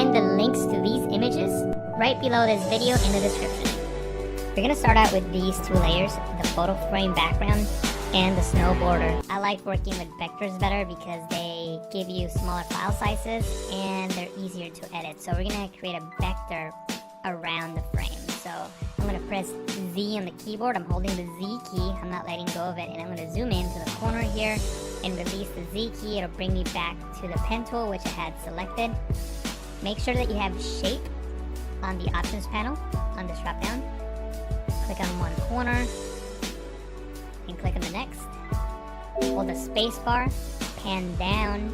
find the links to these images right below this video in the description. We're gonna start out with these two layers, the photo frame background and the snow border. I like working with vectors better because they give you smaller file sizes and they're easier to edit. So we're gonna create a vector around the frame. So I'm gonna press Z on the keyboard. I'm holding the Z key, I'm not letting go of it, and I'm gonna zoom in to the corner here and release the Z key. It'll bring me back to the pen tool, which I had selected. Make sure that you have shape on the options panel on this drop down. Click on one corner and click on the next. Hold the space bar, pan down,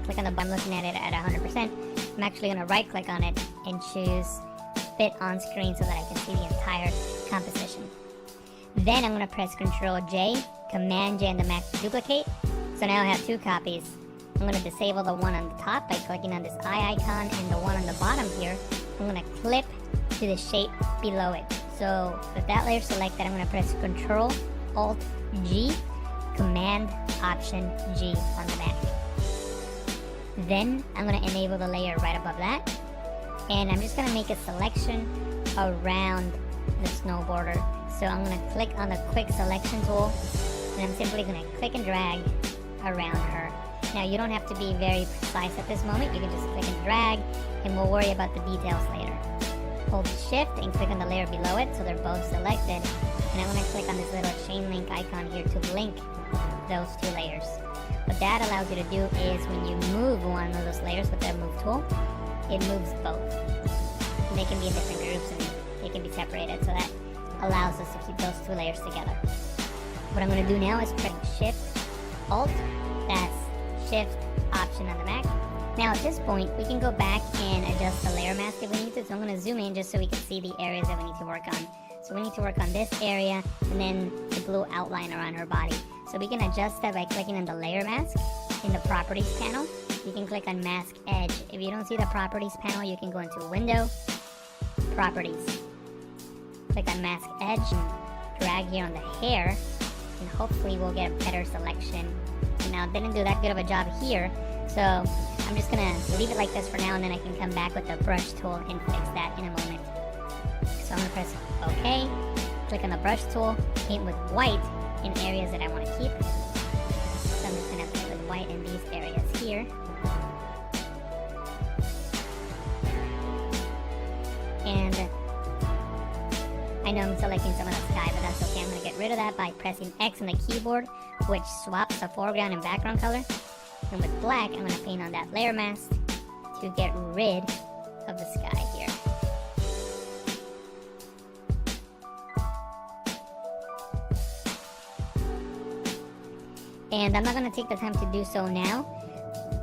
click on the button. I'm looking at it at 100%. I'm actually going to right click on it and choose fit on screen so that I can see the entire composition. Then I'm going to press Ctrl J, Command J on the Mac to duplicate. So now I have two copies. I'm going to disable the one on the top by clicking on this eye icon, and the one on the bottom here, I'm going to clip to the shape below it. So with that layer selected, I'm going to press Ctrl Alt G, Command Option G on the Mac. Then I'm going to enable the layer right above that, and I'm just going to make a selection around the snow border. So I'm going to click on the quick selection tool, and I'm simply going to click and drag around her. Now you don't have to be very precise at this moment. You can just click and drag, and we'll worry about the details later. Hold Shift and click on the layer below it so they're both selected, and I'm going to click on this little chain link icon here to link those two layers. What that allows you to do is when you move one of those layers with the move tool, it moves both. And they can be in different groups and they can be separated, so that allows us to keep those two layers together. What I'm going to do now is press Shift Alt, that's Shift Option on the Mac. Now at this point, we can go back and adjust the layer mask if we need to. So I'm going to zoom in just so we can see the areas that we need to work on. So we need to work on this area and then the blue outline around her body. So we can adjust that by clicking on the layer mask in the properties panel. You can click on mask edge. If you don't see the properties panel, you can go into window, properties. Click on mask edge and drag here on the hair, and hopefully we'll get a better selection. Now, didn't do that good of a job here, so I'm just gonna leave it like this for now, and then I can come back with the brush tool and fix that in a moment. So I'm gonna press OK, click on the brush tool, paint with white in areas that I want to keep. So I'm just gonna paint with white in these areas here. And I know I'm selecting some of the sky, but that's okay. I'm gonna get rid of that by pressing X on the keyboard, which swaps the foreground and background color. And with black, I'm going to paint on that layer mask to get rid of the sky here. And I'm not going to take the time to do so now.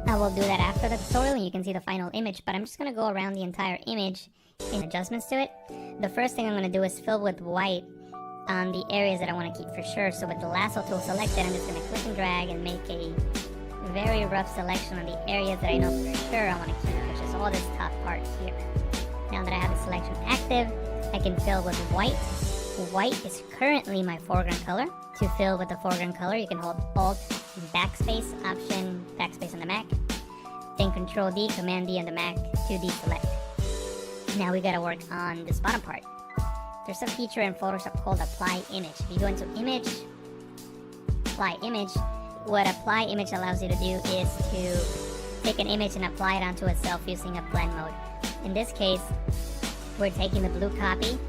I will do that after the tutorial and you can see the final image, but I'm just going to go around the entire image and adjustments to it. The first thing I'm going to do is fill with white on the areas that I want to keep for sure. So with the lasso tool selected, I'm just going to click and drag and make a very rough selection on the areas that I know for sure I want to keep, which is all this top part here. Now that I have the selection active, I can fill with white. White is currently my foreground color. To fill with the foreground color, you can hold Alt Backspace, Option Backspace on the Mac, then Control D, Command D on the Mac to deselect. Now we gotta work on this bottom part. There's a feature in Photoshop called Apply Image. If you go into Image, Apply Image, what Apply Image allows you to do is to take an image and apply it onto itself using a blend mode. In this case, we're taking the blue copy,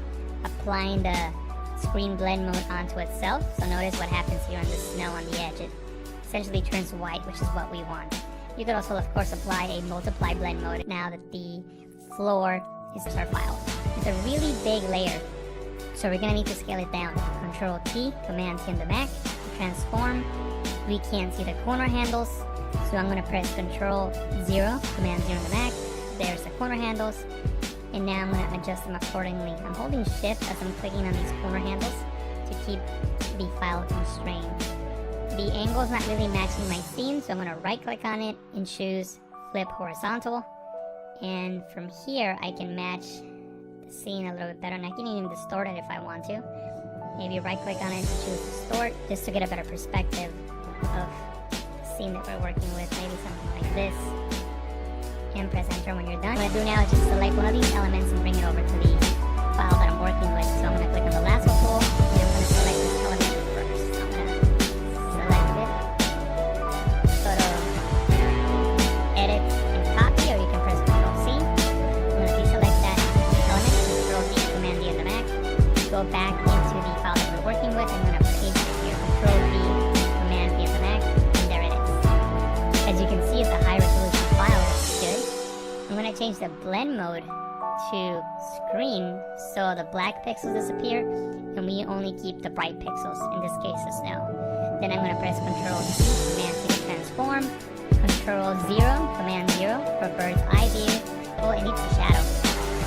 applying the screen blend mode onto itself. So notice what happens here on the snow on the edge. It essentially turns white, which is what we want. You could also, of course, apply a multiply blend mode now that the floor is our file. It's a really big layer, so we're gonna need to scale it down. Control T, Command T on the Mac, transform. We can't see the corner handles, so I'm gonna press Control 0, Command 0 on the Mac. There's the corner handles, and now I'm gonna adjust them accordingly. I'm holding Shift as I'm clicking on these corner handles to keep the file constrained. The angle is not really matching my scene, so I'm gonna right click on it and choose Flip Horizontal. And from here, I can match the scene a little bit better, and I can even distort it if I want to. Maybe right click on it and choose Distort, just to get a better perspective of the scene that we're working with, maybe something like this. and press enter when you're done. What I'm gonna do now is just select one of these elements and bring it over to the file that I'm working with. So I'm gonna click on the lasso tool and I'm gonna select this element first. So I'm gonna select it, go to edit and copy, or you can press Ctrl C. I'm gonna deselect that element, Ctrl D, Command D on the Mac. Go back into the file that we're working with. I'm gonna paste it here, Ctrl D, Command D on the Mac, and there it is. As you can see, it's a high resolution file, which is good. I'm gonna change the blend mode to screen so the black pixels disappear and we only keep the bright pixels, in this case the snow. Then I'm gonna press Ctrl C, Command C to transform, Ctrl 0, Command 0 for bird's eye view. Oh, it needs a shadow.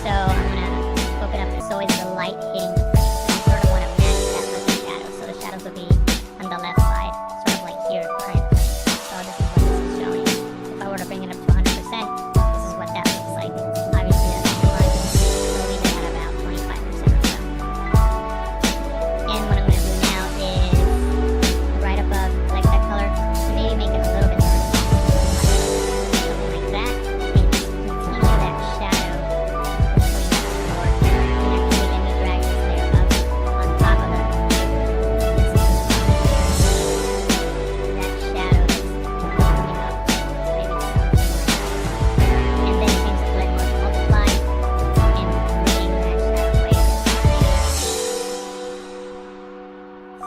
So I'm gonna open up so it's the light hitting the frame. So you sort of wanna match that with the shadow. So the shadows will be on the left side, sort of like here behind the frame. So this is what this is showing. If I were to bring it up to 100%, this is what that looks like. Obviously that's too much, so leave it at about 25% or so. And what I'm going to do now is right above, select that color, and maybe make it a little bit darker. Something like that, and just continue that shadow between the board. And actually let me drag this layer up on top of it. That shadow that's coming up, maybe something like that. And then change the blend mode to multiply and bring that shadow away.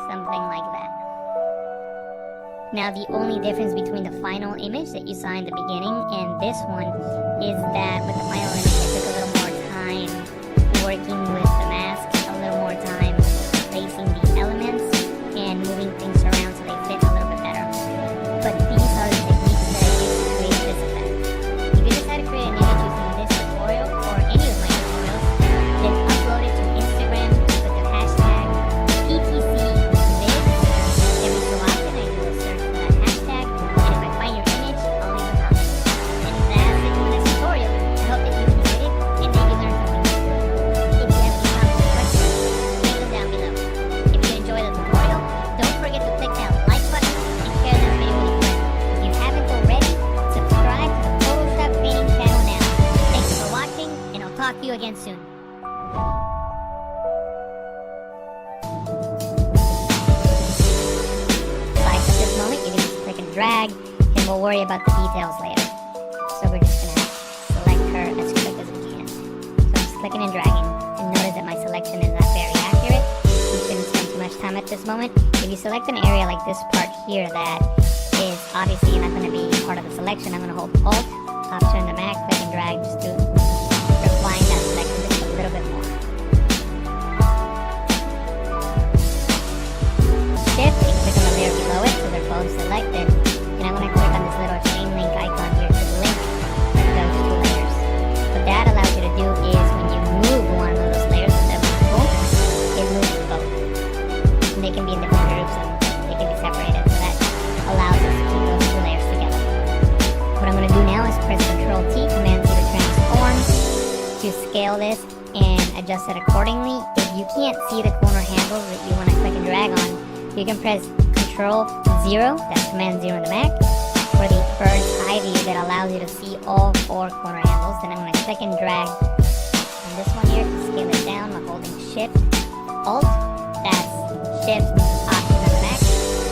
Something like that. Now the only difference between the final image that you saw in the beginning and this one is that with the final image it took a little more time working with the mask, a little more time placing the elements and moving things around so they fit a little bit better. But these are the techniques that I use to create this effect. If you decide to create an image using this tutorial or any of my tutorials, then upload it to Instagram with the hashtag PTCVids. Every so often I do a search for that hashtag, and if I find your image, I'll leave a comment. And that's it for this tutorial. I hope that you enjoyed it and that you learned something new. If you have any comments or questions, leave them down below. If you enjoyed the tutorial, don't forget to click that like button and share this video with your friends. If you haven't already, subscribe to the Photoshop Painting channel now. Thanks for watching, and I'll talk to you again soon. Like at this moment, you can just click and drag, and we'll worry about the details later. So we're just gonna select her as quick as we can. So I'm just clicking and dragging, and notice that my selection is not very accurate. You shouldn't spend too much time at this moment. If you select an area like this part here that is obviously not gonna be part of the selection, I'm gonna hold Alt, Option on the Mac, click and drag just to refine that selection just a little bit more. Shift and click on the layer below it so they're both selected. And I'm going to click on this little chain link icon here to link those two layers. What that allows you to do is when you move one of those layers with that tool, it moves both. And they can be in different groups and they can be separated. So that allows us to keep those two layers together. What I'm going to do now is press Ctrl T, Command C to transform, to scale this and adjust it accordingly. If you can't see the corner handles that you want to click and drag on, you can press Ctrl 0, that's Command 0 on the Mac, for the bird's eye view that allows you to see all four corner handles. Then I'm going to click and drag on this one here to scale it down by holding Shift, Alt, that's Shift, Option on the Mac.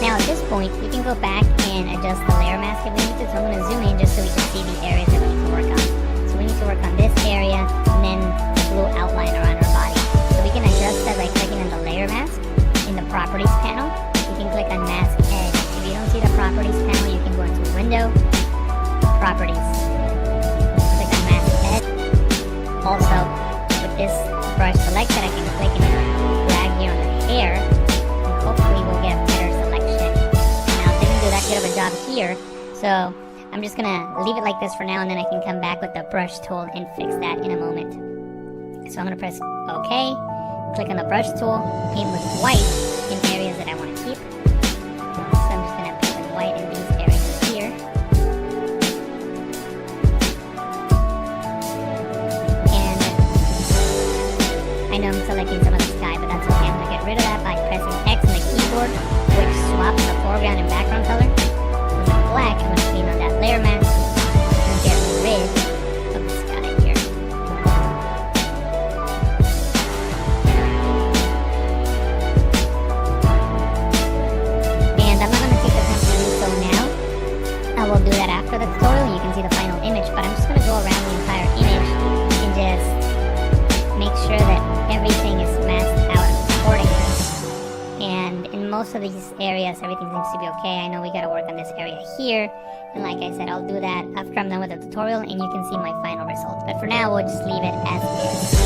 Now at this point, you can go back and adjust the layer mask if we need to. So I'm going to zoom in just so we can see the areas that we need to work on. So we need to work on this area and then the blue outline around our body. So we can adjust that by clicking on the layer mask in the Properties panel. You can click on Mask Edge. If you don't see the Properties panel, you can go into Window, Properties. Click on Mask Edge. Also, with this brush selected, I can click and drag here on the hair, and hopefully we'll get a better selection. Now, it didn't do that good of a job here, so I'm just gonna leave it like this for now, and then I can come back with the brush tool and fix that in a moment. So I'm gonna press OK, click on the brush tool, paint with white in areas that I want to keep. So I'm just gonna paint with white in these areas here. And I know I'm selecting some of the sky, but that's okay. I'm gonna get rid of that by pressing X on the keyboard, which swaps the foreground and background color. With the black, I'm gonna clean on that layer mask and get rid will do that after the tutorial. You can see the final image, but I'm just going to go around the entire image and just make sure that everything is masked out accordingly. And in most of these areas, everything seems to be okay. I know we got to work on this area here. And like I said, I'll do that after I'm done with the tutorial and you can see my final results. But for now, we'll just leave it as is.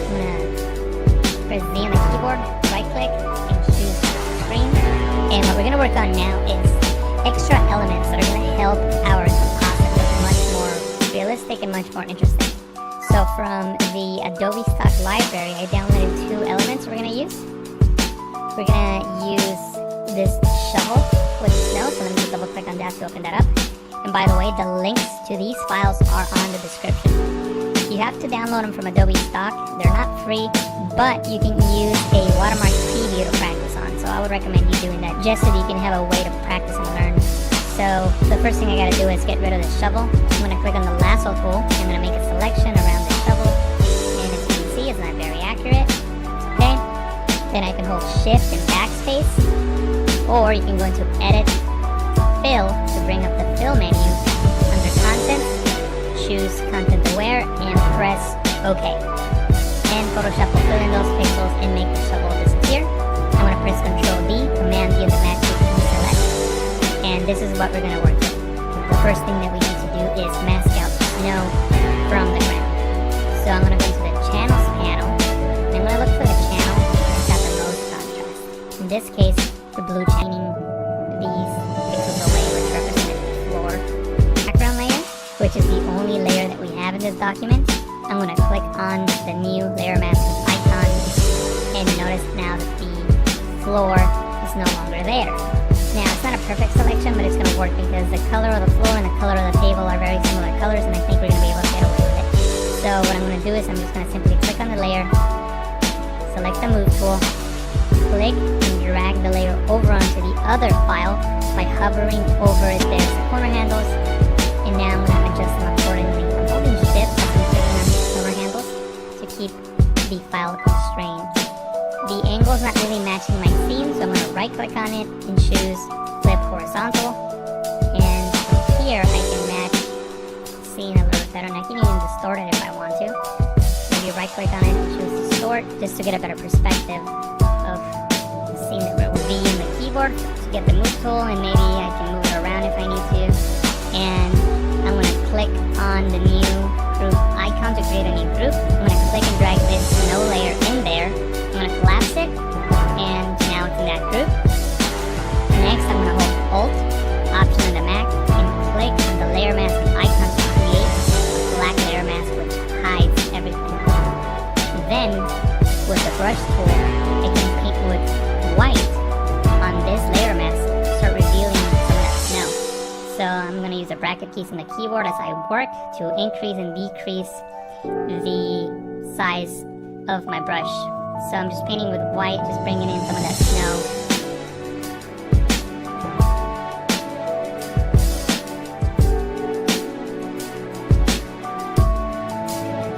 I'm going to press Z on the keyboard, right click, and choose screen. And what we're going to work on now is extra elements that are going to help our composite look much more realistic and much more interesting. So from the Adobe stock library, I downloaded 2 elements we're going to use. We're going to use this shovel with snow, so let me just double click on that to open that up. And by the way, the links to these files are on the description. You have to download them from Adobe stock. They're not free, but you can use a watermark preview to practice on. So I would recommend you doing that just so that you can have a way to practice and learn. So the first thing I gotta do is get rid of the shovel. I'm gonna click on the lasso tool. I'm gonna make a selection around the shovel. And as you can see, it's not very accurate. Okay. Then I can hold Shift and Backspace. Or you can go into Edit, Fill to bring up the Fill menu. Under Content, choose Content Aware and press OK. And Photoshop will fill in those pixels and make the shovel disappear. I'm going to press Ctrl D, Command D on the Mac to deselect. And this is what we're going to work with. The first thing that we need to do is mask out snow from the ground. So I'm going to go to the Channels panel. And I'm going to look for the channel that's got the most contrast. In this case, the blue chaining these pixels away, which represent the floor background layer, which is the only layer that we have in this document. I'm going to click on the new layer mask icon and notice now that the floor is no longer there. Now it's not a perfect selection, but it's going to work because the color of the floor and the color of the table are very similar colors, and I think we're going to be able to get away with it. So what I'm going to do is I'm just going to simply click on the layer, select the move tool, click and drag the layer over onto the other file by hovering over it. There's the corner handles, and now I'm going to adjust them accordingly. I'm holding Shift as I'm clicking on the corner handles to keep the file constrained. The angle's not really matching my scene, so I'm going to right click on it and choose Flip Horizontal. And from here I can match the scene a little bit better, and I can even distort it if I want to. Maybe right click on it and choose Distort just to get a better perspective of the scene that we're V in the keyboard to get the move tool, and maybe I can move it around if I need to. And I'm going to click on the new group icon to create a new group. I'm going to click and drag this snow layer in there. I'm going to collapse it, and now it's in that group. Next, I'm going to hold Alt, Option on the Mac, and click on the layer mask icon to create a black layer mask which hides everything. Then, with the brush tool, I can paint with white on this layer mask to start revealing some of that snow. So I'm going to use the bracket keys on the keyboard as I work to increase and decrease the size of my brush. So I'm just painting with white, just bringing in some of that snow.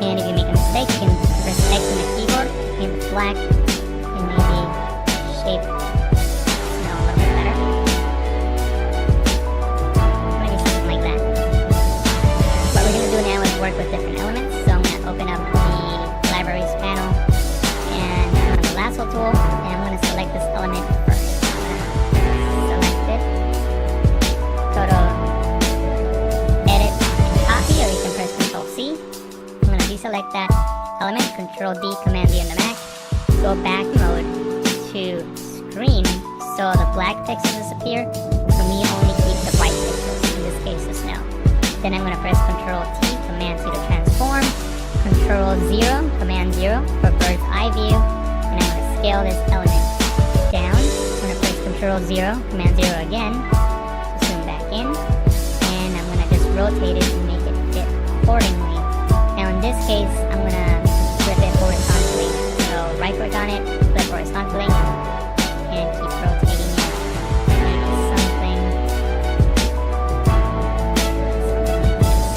And if you make a mistake, you can press X on the keyboard, paint with black, and maybe shape snow a little bit better. Maybe something like that. What we're going to do now is work with different elements. So I'm going to open up the libraries panel, lasso tool, and I'm going to select this element first. I'm going to select it, go to Edit and Copy, or you can press Ctrl C. I'm going to deselect that element, Ctrl D, Command D on the Mac, go back mode to Screen, so the black pixels disappear. For me, only keep the white pixels, in this case the snow. Then I'm going to press Ctrl T, Command T to transform, Ctrl 0, Command 0 for bird's eye view. And I'm going to scale this element down. I'm going to press Ctrl 0, Command 0 again, zoom back in, and I'm going to just rotate it and make it fit accordingly. Now in this case, I'm going to flip it horizontally. So right click on it, flip horizontally, and keep rotating it. Maybe something like this.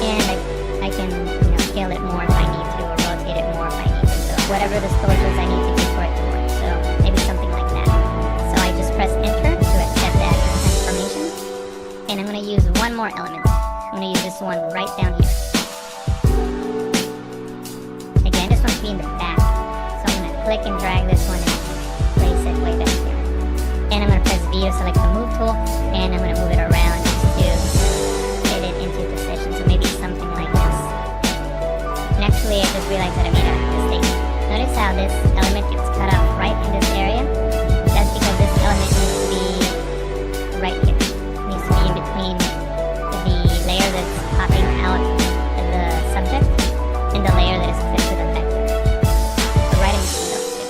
And I can scale it more if I need to, or rotate it more if I need to. So whatever the distortions I need to do for it to work. So maybe something like that. So I just press Enter to accept that transformation. more elements. I'm gonna use this one right down here. Again, this one's in the back, so I'm gonna click and drag this one and place it way back here. And I'm gonna press V to select the move tool, and I'm gonna move it around just to fit it into position. So maybe something like this. And actually, I just realized that I made a mistake. Notice how this element gets cut off right in this area. That's because this element needs to be right here. It needs to be in between the layer that's popping out of the subject and the layer that is clipped to the vector. So right in between those two.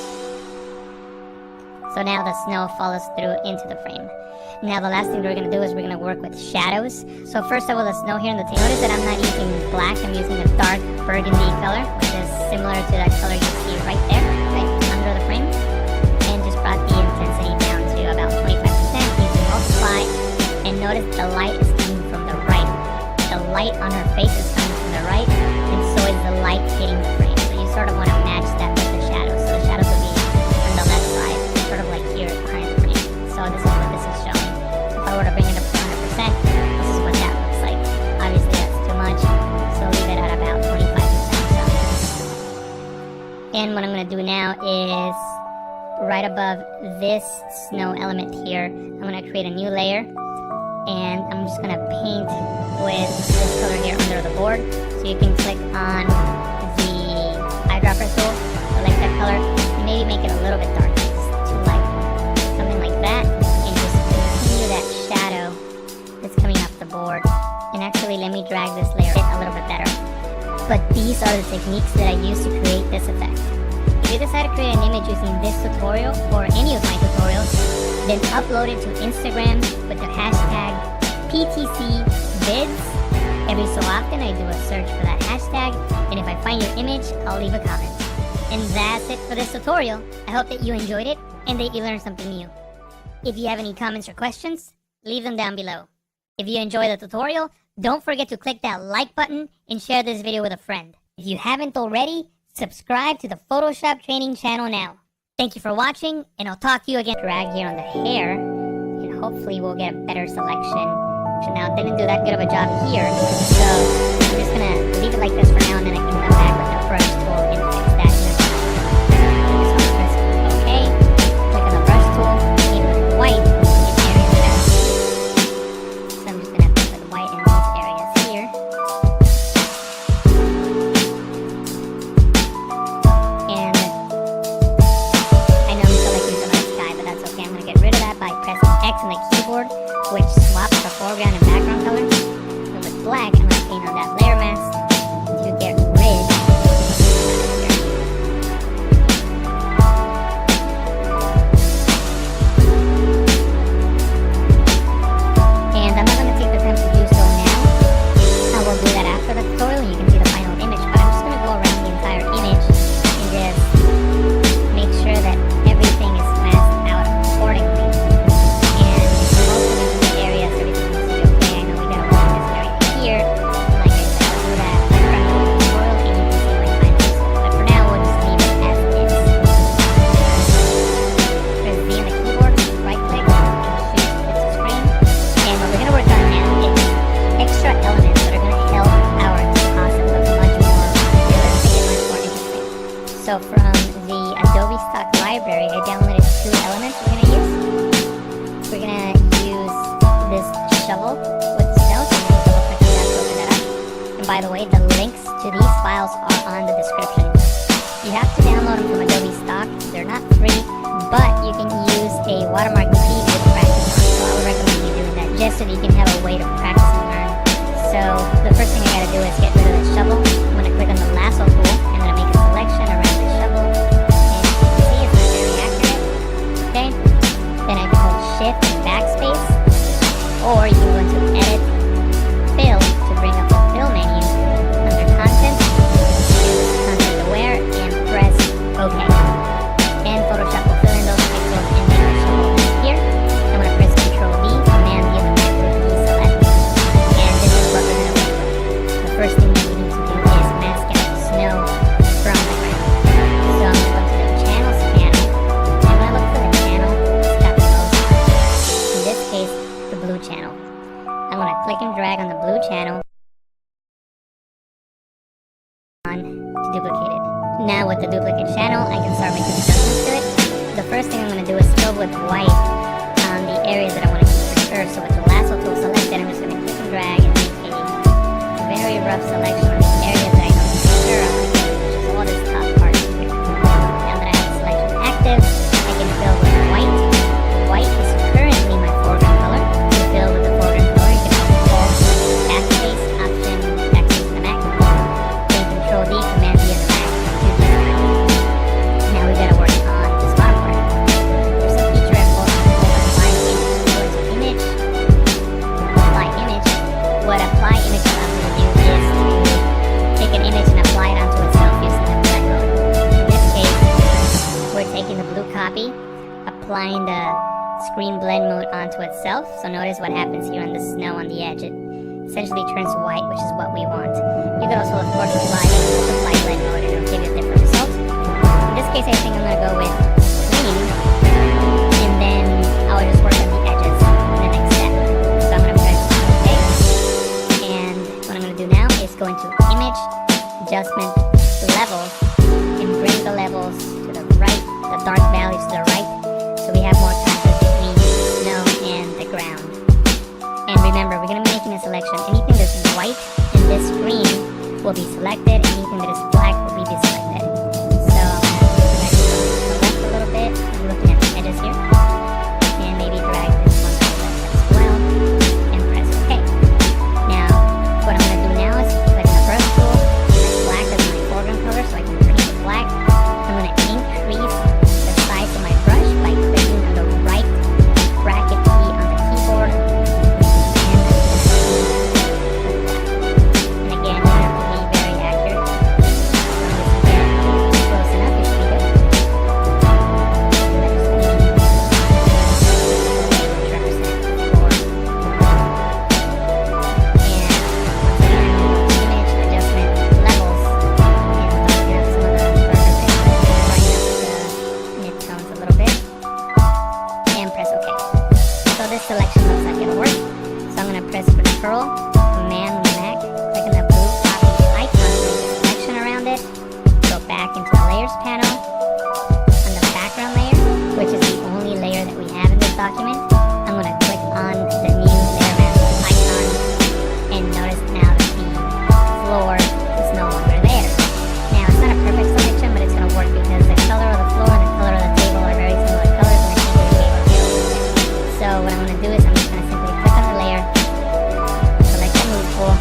So now the snow follows through into the frame. Now the last thing we're going to do is we're going to work with shadows. So first of all, the snow here on the table. Notice that I'm not using black, I'm using a dark burgundy color, which is similar to that color you see right there, right under the frame. And just brought the intensity down to about 25% using multiply. And notice the light is coming from the right. The light on her face is coming from the right, and so is the light hitting the frame. So you sort of want to match that with the shadows. So the shadows will be on the left side, sort of like here behind the frame. So this is what this is showing. So if I were to bring it up to 100%, this is what that looks like. Obviously that's too much, so leave it at about 25% or so. And what I'm going to do now is right above this snow element here, I'm going to create a new layer, and I'm just going to paint with this color here under the board. So you can click on the eyedropper tool, select that color, and maybe make it a little bit darker, just too light, something like that, and just continue that shadow that's coming off the board. And actually, let me drag this layer a little bit better. But these are the techniques that I use to create this effect. If you decide to create an image using this tutorial or any of my tutorials, then upload it to Instagram with the hashtag PTCVids. Every so often I do a search for that hashtag, and if I find your image, I'll leave a comment. And that's it for this tutorial. I hope that you enjoyed it and that you learned something new. If you have any comments or questions, leave them down below. If you enjoyed the tutorial, don't forget to click that like button and share this video with a friend. If you haven't already, subscribe to the Photoshop training channel now. Thank you for watching, and I'll talk to you again. Drag here on the hair, and hopefully we'll get a better selection. Now, I didn't do that good of a job here, so I'm just gonna leave it like this for now, and then I can come back with the brush tool and fix that. Just press OK, click on the brush tool, and with white in areas that. So I'm just gonna put the white in these areas here. And I know I'm selecting some of the sky, but that's okay. I'm gonna get rid of that by pressing X on the keyboard, which swaps the foreground and background color. So with black, I'm going to paint on that layer mask to get rid of the here. And I'm not going to take the time to do so now. I will do that after the tutorial, and you can see the final image. But I'm just going to go around the entire image and just make sure that everything is masked out accordingly. So from the Adobe stock library, I downloaded 2 elements we're going to use. We're going to use this shovel with snow, so I'm going to double click on that to open that up. And by the way, the links to these files are on the description. You have to download them from Adobe stock. They're not free, but you can use a watermark preview to practice on. So I would recommend you doing that just so that you can have a way to practice and learn. So the first thing I got to do is get rid of the shovel. I'm going to click on the lasso tool. I'm going to make a selection around the shovel. And you can see it's not very accurate. Okay? Then I can hold Shift and Backspace. Or you can go into Edit, Fill to bring up the Fill menu. Under Content, choose Content Aware and press OK. And Photoshop will fill in those pixels and make the shovel disappear. I'm going to press Ctrl D, Command D on the Mac to deselect. And this is what we're going to work with. The first thing that we need to do is mask out the snow from the ground. So I'm going to go to the Channels panel. And when I look for the channel, it's got the most. In this case, the blue channel. drag on the blue channel to duplicate it. Now with the duplicate channel, I can start making adjustments to it. The first thing I'm going to do is fill with white on the areas that I want to keep for sure. So with the lasso tool selected, I'm just going to click and drag and make a very rough selection on the areas that I know for sure I want to keep, which is all this top part here. Now that I have the selection active, I can fill with white. White is currently my foreground color. To fill with the foreground color, you can hold backspace, option, backspace in the Mac, then Control D, Command D in the Mac to deselect. Now we gotta work on this bottom part. There's a feature I call apply image. Go into image, apply image. What apply image allows you to do is to take an image and apply it onto itself using the blend mode. In this case, we're taking the blue copy, applying the screen blend mode onto itself. So notice what happens here on the snow on the edge. It essentially turns white, which is what we want. You could also, of course, apply blend mode and it'll give you a different result. In this case, I think I'm going to go with green, and then I'll just work on the edges in the next step. So I'm going to press OK, and what I'm going to do now is go into Image, Adjustment, Levels, and bring the levels to the right, the dark values to the right, so we have more contrast between snow and the ground. And remember, we're going to be making a selection. Anything that's white in this screen will be selected, anything that is black will be deselected. So I'm going to select the left a little bit. I'm looking at the edges here, and maybe drag this one to the left as well, and press OK. Now, what I'm going to do now is click on the brush tool, select black as my foreground color so I can bring it to black. I'm going to increase the size of my brush by clicking on the right bracket key on the keyboard. And again, you have to be very accurate. As long as you get close enough, it should be good. Image, adjustment, levels, and darken up some of the darker things, brighten up the mid-tones a little bit, and press OK. So this selection looks like it'll work. So I'm going to press Control, Command Mac, click on the blue copy icon, make a selection around it, go back into the Layers panel, on the background layer, which is the only layer that we have in this document. I'm going to click on the new layer mask icon, and notice now that the floor is no longer there. Now it's not a perfect selection, but it's going to work because the color of the floor and the color of the table are very similar colors, and I think we'll be able to get away with it. So what I'm going to do is I'm just going to simply click on the layer, select the move tool,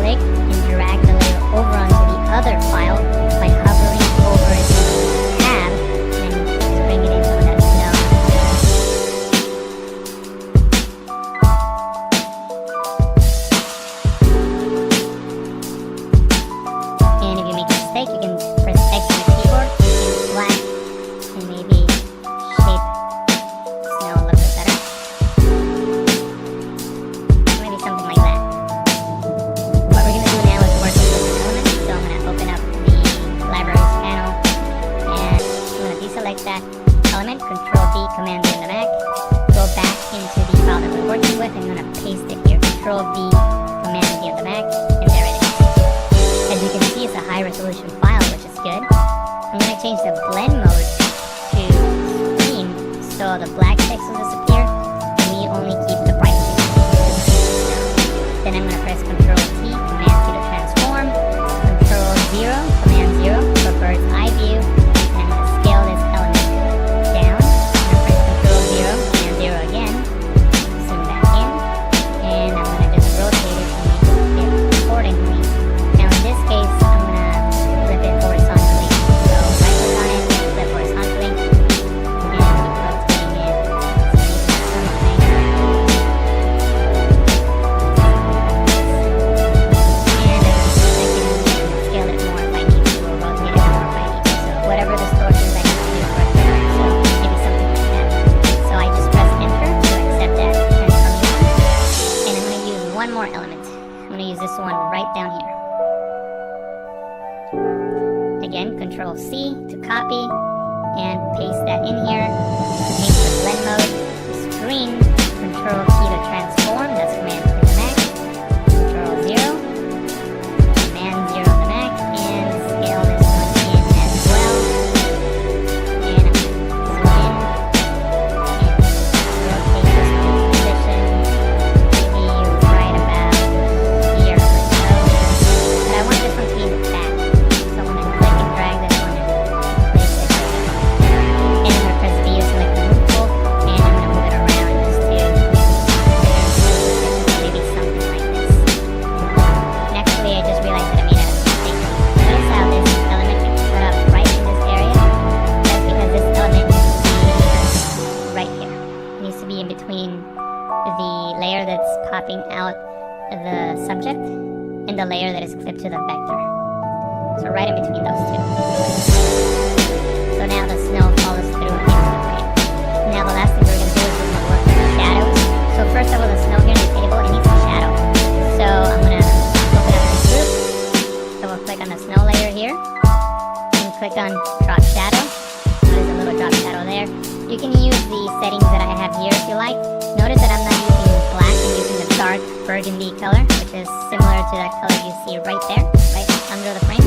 click and drag the layer over onto the other file by hovering over the tab, and then just bring it in some of that snow. And if you make a mistake, you can press X on the keyboard, use black, and maybe shape snow a little bit better. Maybe something like that. What we're going to do now is work with the elements. So I'm going to open up the Libraries panel, and I'm going to deselect that element, Control D, Command D in the Mac, go back into the file that we're working with, and I'm going to paste it here, Control D, Command D in the Mac, and there it is. As you can see, it's a high resolution file, which is good. I'm going to change the blend mode to screen so the black text will disappear and we only keep the bright text. Then I'm going to press Control T, Command T to transform, Control 0, Command 0 for bird's eye view, and I'm going to scale this element down. I'm going to press Control 0, Command 0 again, zoom back in, and I'm going to just rotate it and make it fit accordingly. Now in this case, I'm going to flip it horizontally. So right click on it, flip horizontally, and keep rotating it. So maybe something. And I can scale it more if I need to, or rotate it more if I need to. So whatever distortions I need to do for it. So maybe something like that. So I just press Enter to accept that transformation. And I'm going to use one more element. I'm going to use this one right down here. Again, Control C to copy and paste that in here. Change the blend mode to screen. Control T to transform. That's Command T in the Mac. the layer that's popping out the subject and the layer that is clipped to the vector. So right in between those two. So now the snow follows through into the frame. Now the last thing we're going to do is we're going to work with the shadows. So first of all, the snow here on the table, it needs a shadow. So I'm going to open up this group. So we'll click on the snow layer here. And click on drop shadow. There's a little drop shadow there. You can use the settings that I have here if you like. Notice that I'm not using black, I'm using the dark burgundy color, which is similar to that color you see right there, right under the frame.